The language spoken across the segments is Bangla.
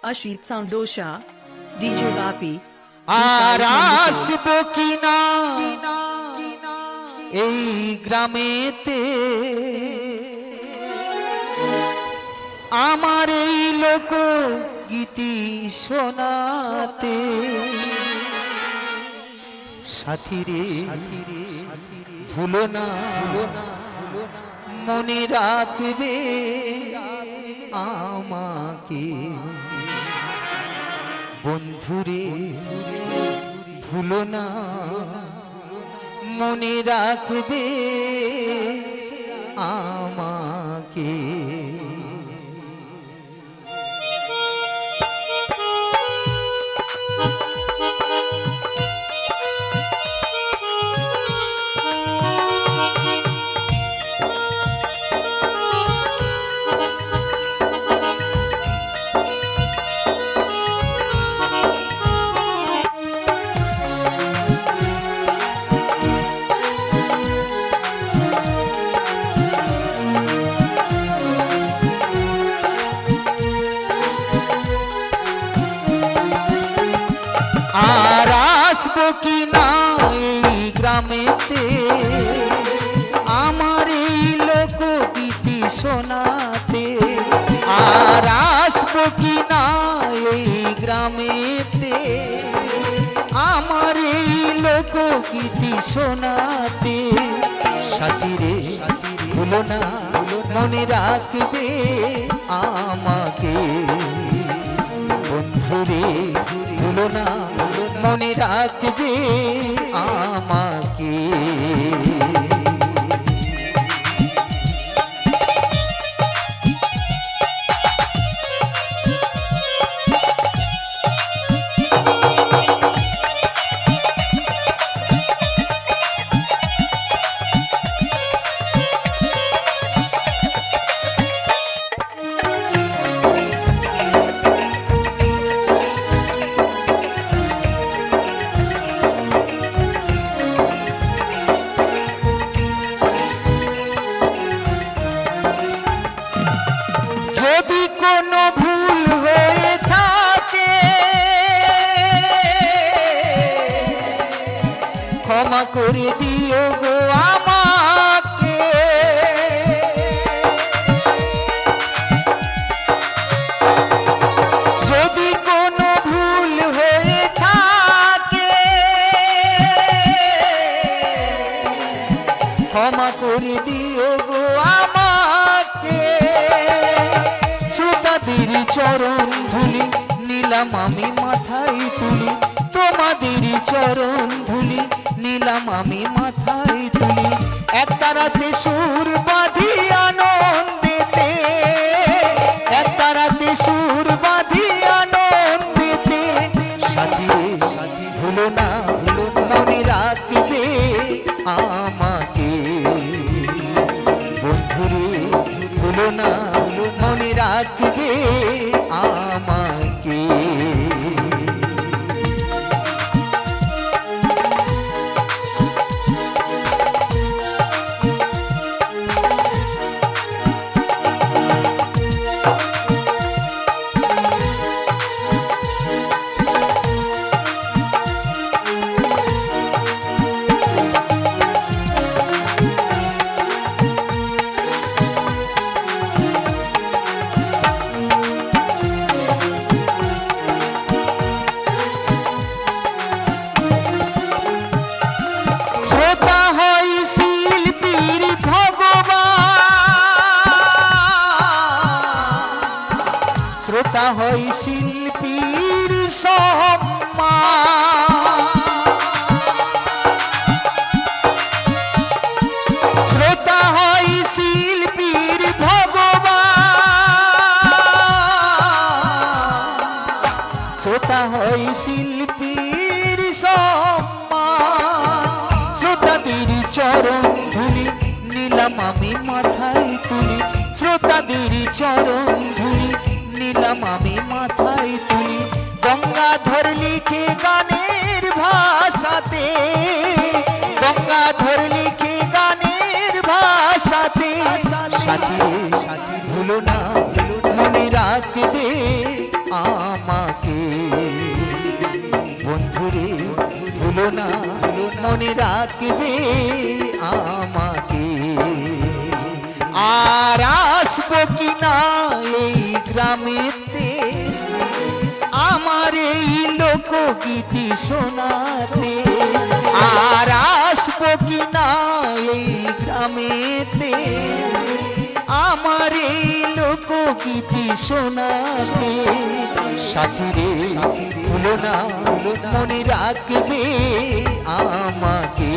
Ashit Soundosha, DJ Bapi, আর আসবো কিনা এই গ্রামেতে আমার এই লোক গীতি শোনাতে সাথী রে ভুলো না মনে রাখবে আমাকে বন্ধুরে ভুলো না মনে রাখবে আমাকে আর আসবো কিনা এই গ্রামেতে আমার এই লোকগীতি শোনাতে আর আসবো কিনা এই গ্রামেতে আমার এই লোকগীতি শোনাতে সাথী রে ভুলো না মনে রাখবে আমাকে বন্ধুরে ভুলো না মনে রাখবে আমাকে যদি কোনো ভুল হয়ে থাকে ক্ষমা করে দিও গো আমাকে যদি কোনো ভুল হয়ে থাকে ক্ষমা করে দিও গো আমাকে শ্রোতাদেরই চরণ ধুলি নিলাম আমি মাথায় তুলি তোমাদেরই চরণ ধুলি নিলাম আমি মাথায় তুলি এক তারাতে সুর বাঁধি আনন্দেতে এক তারাতে সুর বাঁধি আনন্দেতে সাথী ভুলো না মনে রাখবে আমাকে বন্ধুরে ভুলো না মনে রাখবে আমাকে শ্রোতা হয় শিল্পীর ভগবান শ্রোতা হয় শিল্পীর সম্মান শ্রোতা হয় শিল্পীর ভগবান শ্রোতা হয় শিল্পীর সম্মান শ্রোতাদেরই চরণ ধুলি নিলাম আমি মাথায় তুলি শ্রোতাদেরই চরণ ধুলি নিলাম আমি মাথায় তুলি গঙ্গাধর লিখে গানের ভাষাতে গঙ্গাধর লিখে গানের ভাষাতে সাথী ভুলো না মনে রাখবে মনে রাখবে আমাকে। আর আসবো কিনা এই গ্রামেতে আমার এই লোকগীতি শোনাতে। আর আসবো কিনা এই গ্রামেতে আমার এই লোকগীতি শোনাতে। সাথীরে ভুলো না মনে রাখবে আমাকে।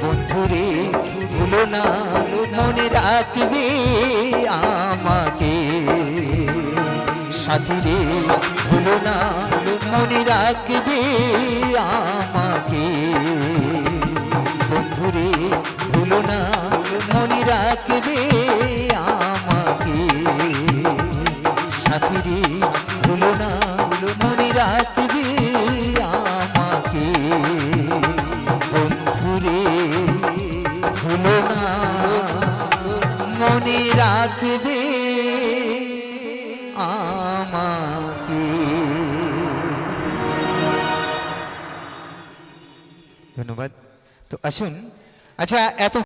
বন্ধুরে ভুলো না মনে রাখবে আমাকে। সাথীরে ভুলো না মনে রাখবে আমাকে। বন্ধুরে ভুলো না মনে রাখবে আমাকে। সাথীরে ভুলো না মনে রাখবে আমাকে। বন্ধুরে ভুলো না মনে রাখবে আমাকে। ধন্যবাদ। তো আসুন, আচ্ছা এত